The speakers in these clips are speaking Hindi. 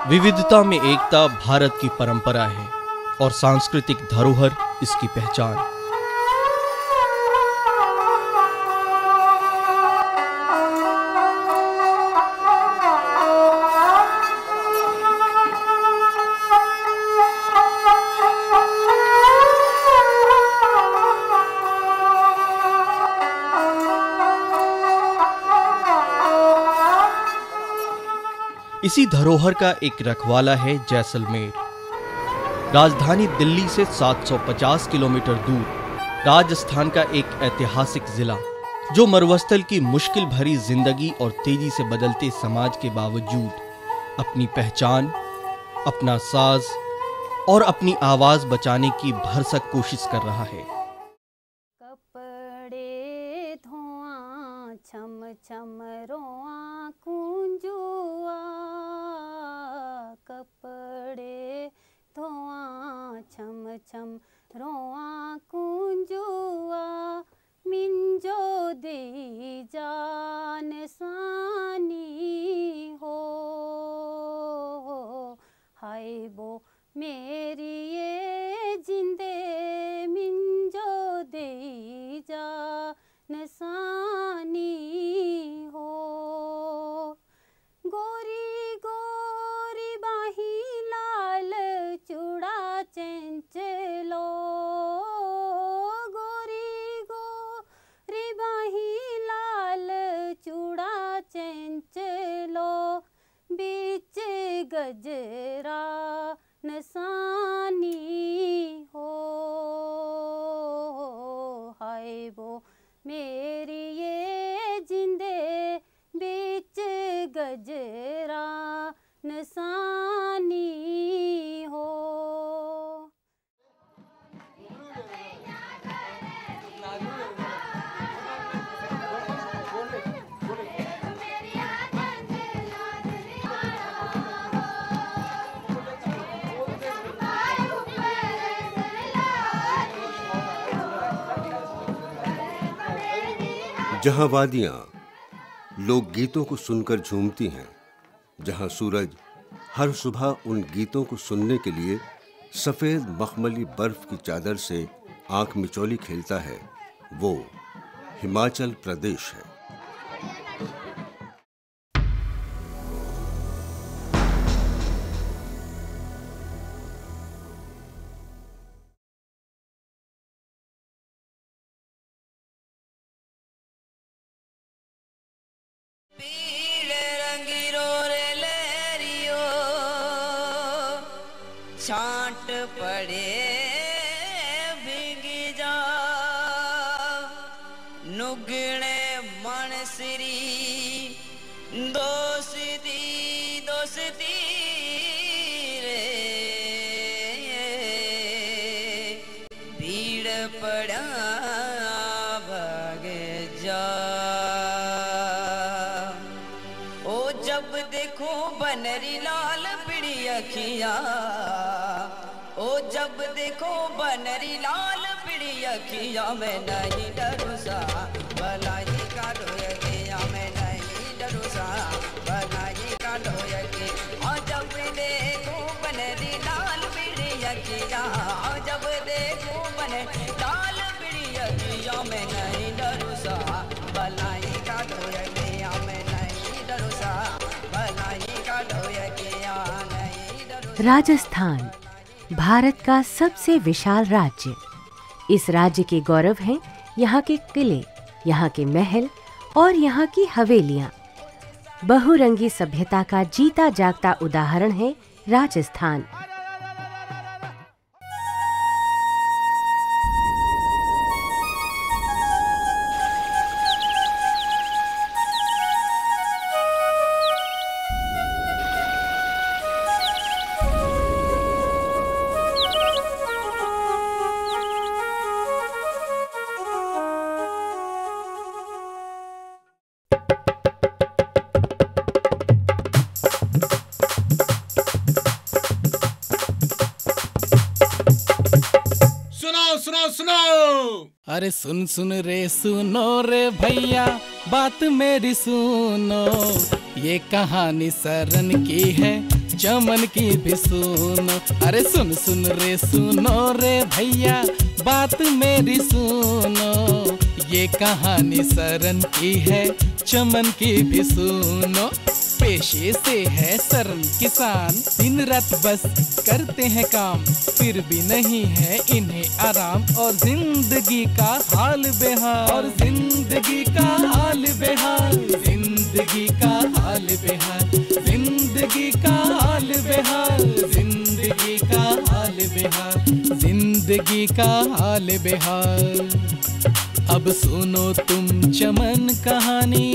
विविधता में एकता भारत की परंपरा है और सांस्कृतिक धरोहर इसकी पहचान। इसी धरोहर का एक रखवाला है जैसलमेर। राजधानी दिल्ली से 750 किलोमीटर दूर राजस्थान का एक ऐतिहासिक जिला, जो मरुस्थल की मुश्किल भरी जिंदगी और तेजी से बदलते समाज के बावजूद अपनी पहचान, अपना साज और अपनी आवाज बचाने की भरसक कोशिश कर रहा है। कपड़े धोआ छम छम रोआ कुंजुआ, कपड़े धोआ छम छम रोआ कुंजुआ, मिंजो दी जान सानी हो, हाय वो मेरी ये जिंदे मिंजो दे जान सानी हो। गोरी गोरी बाही लाल चूड़ा चंचलो, गोरी गोरी बाही लाल चूड़ा चंचलो, बीच गजरा नसानी हो, हाय वो मेरी ये जिंदे बीच गजरा नसानी हो। जहां वादियां लोकगीतों को सुनकर झूमती हैं, जहां सूरज हर सुबह उन गीतों को सुनने के लिए सफेद मखमली बर्फ की चादर से आंख मिचौली खेलता है, वो हिमाचल प्रदेश है। छांट पड़े भीग जा, नुगणे मनसरी दोस्ती दोस्ती रे, भीड़ पड़ा भाग जा। ओ जब देखो बनरी लाल पिड़ी अखियां, ओ जब देखो बनरी लाल पिड़ी अखियां, मैं नहीं डरू सा भलाई का डोयकिया, मैं नहीं डरू सा भलाई का डोयकी। और जब देखो बनरी लाल पिड़ी अखियां, और जब देखो बनरी लाल पिड़ी अखियां, मैं नहीं डरू सा भलाई का डोयकिया, मैं नहीं डरू सा भलाई का डोयकिया, नहीं डरू। राजस्थान भारत का सबसे विशाल राज्य। इस राज्य के गौरव हैं यहाँ के किले, यहाँ के महल और यहाँ की हवेलियाँ। बहुरंगी सभ्यता का जीता जागता उदाहरण है राजस्थान। सुनो। अरे सुन सुन रे सुनो रे भैया, बात मेरी सुनो। ये कहानी सरन की है, चमन की भी सुनो। अरे सुन सुन रे सुनो रे भैया, बात मेरी सुनो। ये कहानी सरन की है, चमन की भी सुनो। पेशे से है सरन किसान, दिन रात बस करते हैं काम, फिर भी नहीं है इन्हें आराम। और जिंदगी का हाल बेहाल, और जिंदगी का हाल बेहाल, जिंदगी का हाल बेहाल, जिंदगी का हाल बेहाल, जिंदगी का हाल बेहाल, जिंदगी का हाल बेहाल। अब सुनो तुम चमन कहानी,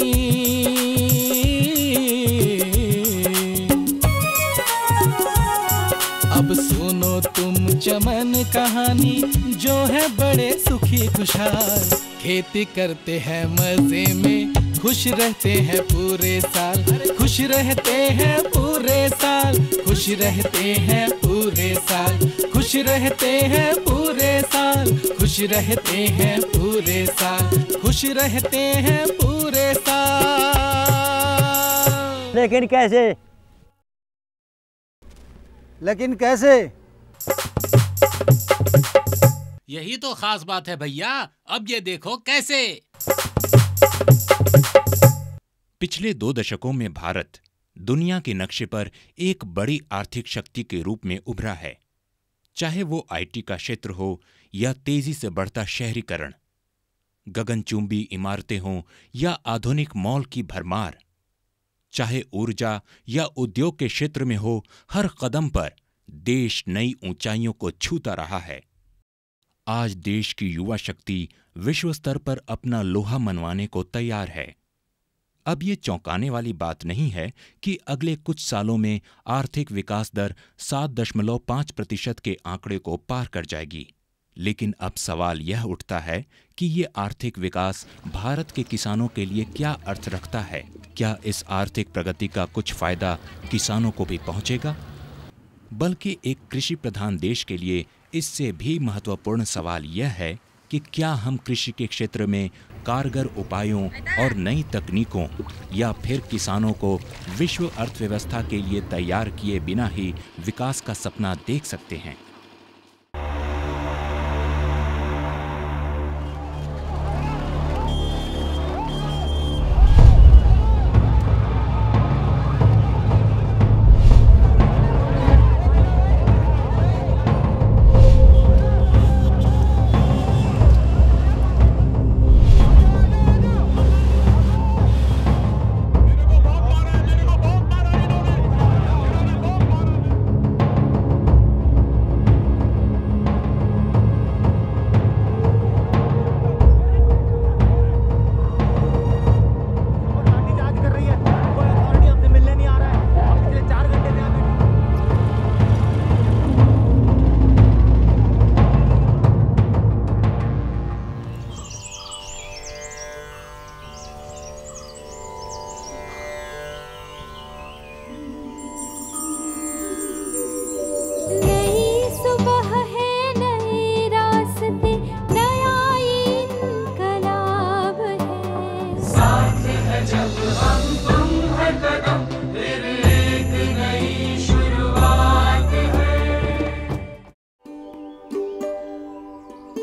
अब सुनो तुम चमन कहानी, जो है बड़े सुखी खुशहाल। खेती करते हैं मजे में, खुश रहते हैं पूरे साल, खुश रहते हैं पूरे साल, खुश रहते हैं पूरे साल, खुश रहते हैं पूरे साल, खुश रहते हैं पूरे साल, खुश रहते हैं पूरे साल। लेकिन कैसे, लेकिन कैसे? यही तो खास बात है भैया, अब ये देखो कैसे। पिछले 2 दशकों में भारत दुनिया के नक्शे पर एक बड़ी आर्थिक शक्ति के रूप में उभरा है। चाहे वो आईटी का क्षेत्र हो या तेजी से बढ़ता शहरीकरण, गगनचुंबी इमारतें हों या आधुनिक मॉल की भरमार, चाहे ऊर्जा या उद्योग के क्षेत्र में हो, हर कदम पर देश नई ऊंचाइयों को छूता रहा है। आज देश की युवा शक्ति विश्व स्तर पर अपना लोहा मनवाने को तैयार है। अब ये चौंकाने वाली बात नहीं है कि अगले कुछ सालों में आर्थिक विकास दर 7.5% के आंकड़े को पार कर जाएगी। लेकिन अब सवाल यह उठता है कि ये आर्थिक विकास भारत के किसानों के लिए क्या अर्थ रखता है? क्या इस आर्थिक प्रगति का कुछ फायदा किसानों को भी पहुंचेगा? बल्कि एक कृषि प्रधान देश के लिए इससे भी महत्वपूर्ण सवाल यह है कि क्या हम कृषि के क्षेत्र में कारगर उपायों और नई तकनीकों या फिर किसानों को विश्व अर्थव्यवस्था के लिए तैयार किए बिना ही विकास का सपना देख सकते हैं?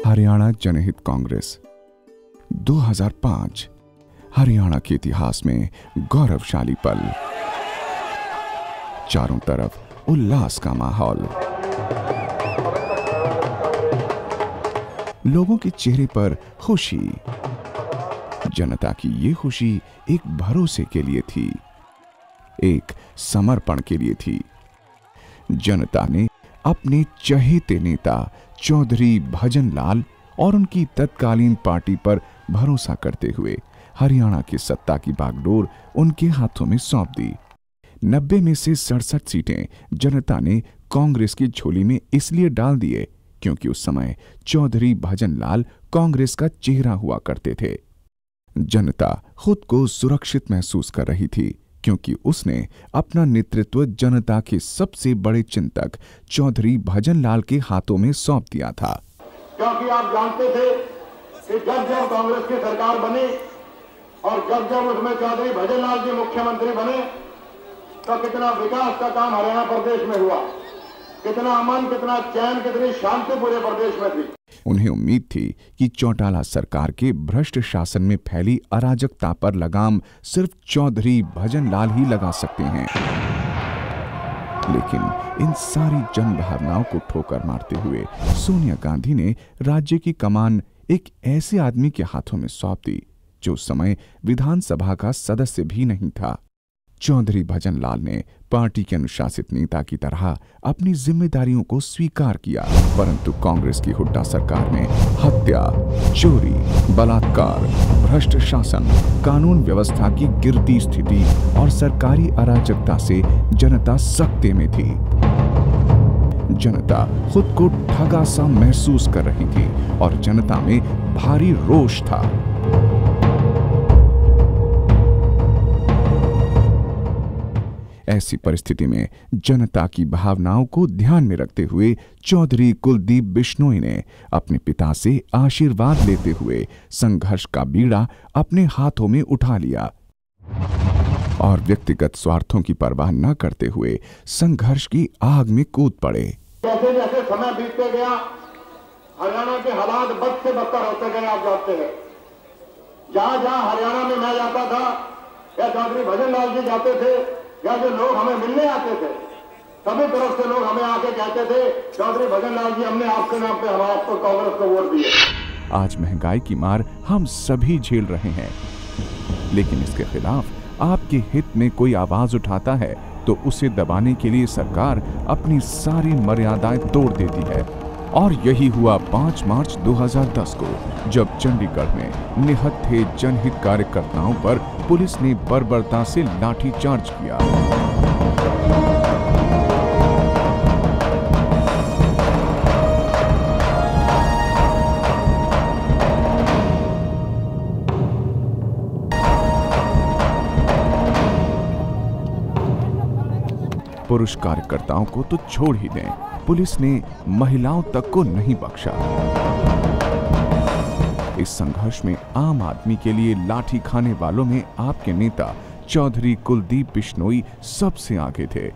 हरियाणा जनहित कांग्रेस 2005 हरियाणा के इतिहास में गौरवशाली पल। चारों तरफ उल्लास का माहौल, लोगों के चेहरे पर खुशी। जनता की ये खुशी एक भरोसे के लिए थी, एक समर्पण के लिए थी। जनता ने अपने चहेते नेता चौधरी भजन लाल और उनकी तत्कालीन पार्टी पर भरोसा करते हुए हरियाणा की सत्ता की बागडोर उनके हाथों में सौंप दी। 90 में से 67 सीटें जनता ने कांग्रेस की झोली में इसलिए डाल दिए क्योंकि उस समय चौधरी भजन लाल कांग्रेस का चेहरा हुआ करते थे। जनता खुद को सुरक्षित महसूस कर रही थी क्योंकि उसने अपना नेतृत्व जनता के सबसे बड़े चिंतक चौधरी भजन लाल के हाथों में सौंप दिया था। क्योंकि आप जानते थे कि जब कांग्रेस की सरकार बनी और जब जब उसमें चौधरी भजनलाल जी मुख्यमंत्री बने तो कितना विकास का काम हरियाणा प्रदेश में हुआ, कितना अमन, कितना चैन, कितनी शांति पूरे प्रदेश में थी। उन्हें उम्मीद थी कि चौटाला सरकार के भ्रष्ट शासन में फैली अराजकता पर लगाम सिर्फ चौधरी भजनलाल ही लगा सकते हैं। लेकिन इन सारी जन भावनाओं को ठोकर मारते हुए सोनिया गांधी ने राज्य की कमान एक ऐसे आदमी के हाथों में सौंप दी जो उस समय विधानसभा का सदस्य भी नहीं था। चौधरी भजनलाल ने पार्टी के अनुशासित नेता की तरह अपनी जिम्मेदारियों को स्वीकार किया, परंतु कांग्रेस की हुड्डा सरकार में हत्या, चोरी, बलात्कार, भ्रष्ट शासन, कानून व्यवस्था की गिरती स्थिति और सरकारी अराजकता से जनता सकते में थी। जनता खुद को ठगा सा महसूस कर रही थी और जनता में भारी रोष था। ऐसी परिस्थिति में जनता की भावनाओं को ध्यान में रखते हुए चौधरी कुलदीप बिश्नोई ने अपने पिता से आशीर्वाद लेते हुए संघर्ष का बीड़ा अपने हाथों में उठा लिया और व्यक्तिगत स्वार्थों की परवाह न करते हुए संघर्ष की आग में कूद पड़े। जैसे जैसे समय बीतते गया हरियाणा के हालात बद से बदतर होते गए। आप जानते हैं, जहां जहां हरियाणा में मैं जाता था या चौधरी भजनलाल जी जाते थे या जो लोग हमें मिलने आते थे, सभी तरफ से लोग हमें आके कहते थे, चौधरी भजनलाल जी, हमने आपके नाम पे हम आपको कांग्रेस को वोट दिए। आज महंगाई की मार हम सभी झेल रहे हैं, लेकिन इसके खिलाफ आपके हित में कोई आवाज उठाता है तो उसे दबाने के लिए सरकार अपनी सारी मर्यादाएं तोड़ देती है। और यही हुआ 5 मार्च 2010 को, जब चंडीगढ़ में निहत्थे जनहित कार्यकर्ताओं पर पुलिस ने बर्बरता से लाठीचार्ज किया। पुरुष कार्यकर्ताओं को तो छोड़ ही दें, पुलिस ने महिलाओं तक को नहीं बख्शा। इस संघर्ष में आम आदमी के लिए लाठी खाने वालों में आपके नेता चौधरी कुलदीप बिश्नोई सबसे आगे थे।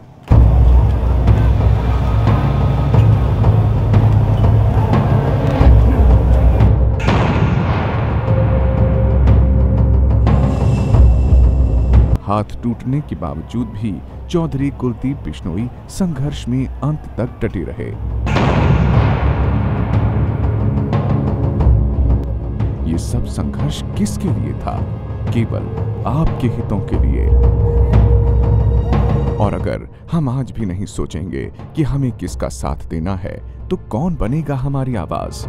हाथ टूटने के बावजूद भी चौधरी कुलदीप बिश्नोई संघर्ष में अंत तक डटे रहे। ये सब संघर्ष किसके लिए था? केवल आपके हितों के लिए। और अगर हम आज भी नहीं सोचेंगे कि हमें किसका साथ देना है, तो कौन बनेगा हमारी आवाज?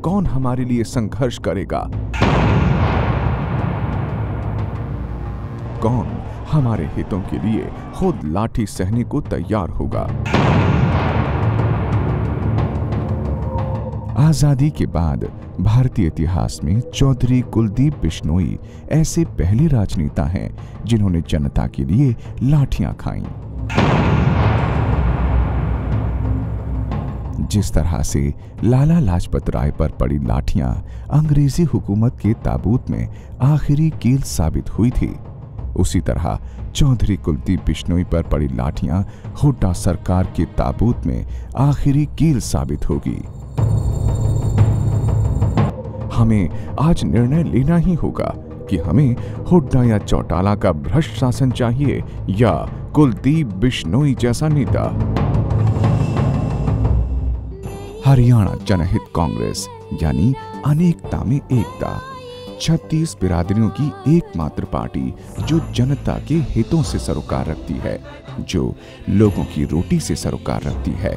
कौन हमारे लिए संघर्ष करेगा? कौन हमारे हितों के लिए खुद लाठी सहने को तैयार होगा? आजादी के बाद भारतीय इतिहास में चौधरी कुलदीप बिश्नोई ऐसे पहले राजनेता हैं जिन्होंने जनता के लिए लाठियां खाईं। जिस तरह से लाला लाजपत राय पर पड़ी लाठियां अंग्रेजी हुकूमत के ताबूत में आखिरी कील साबित हुई थी, उसी तरह चौधरी कुलदीप बिश्नोई पर पड़ी लाठियां हुड्डा सरकार के ताबूत में आखिरी कील साबित होगी। हमें आज निर्णय लेना ही होगा कि हमें हुड्डा या चौटाला का भ्रष्ट शासन चाहिए या कुलदीप बिश्नोई जैसा नेता। हरियाणा जनहित कांग्रेस यानी अनेकता में एकता, 36 बिरादरियों की एकमात्र पार्टी जो जनता के हितों से सरोकार रखती है, जो लोगों की रोटी से सरोकार रखती है,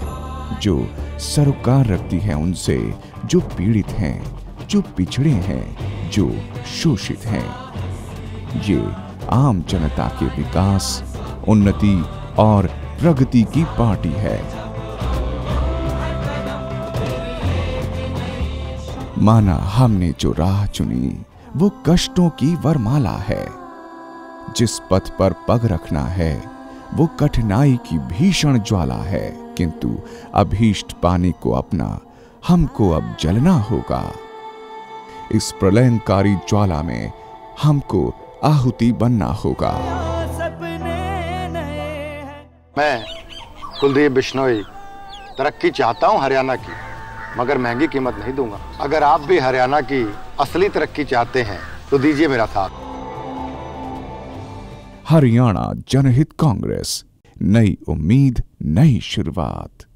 जो सरोकार रखती है उनसे जो पीड़ित हैं, जो पिछड़े हैं, जो शोषित हैं। ये आम जनता के विकास, उन्नति और प्रगति की पार्टी है। माना हमने जो राह चुनी वो कष्टों की वरमाला है। जिस पथ पर पग रखना है वो कठिनाई की भीषण ज्वाला है, किंतु अभीष्ट पाने को अपना हमको अब जलना होगा। इस प्रलयंकारी ज्वाला में हमको आहुति बनना होगा। मैं कुलदीप बिश्नोई तरक्की चाहता हूं हरियाणा की, मगर महंगी कीमत नहीं दूंगा। अगर आप भी हरियाणा की असली तरक्की चाहते हैं तो दीजिए मेरा साथ। हरियाणा जनहित कांग्रेस, नई उम्मीद, नई शुरुआत।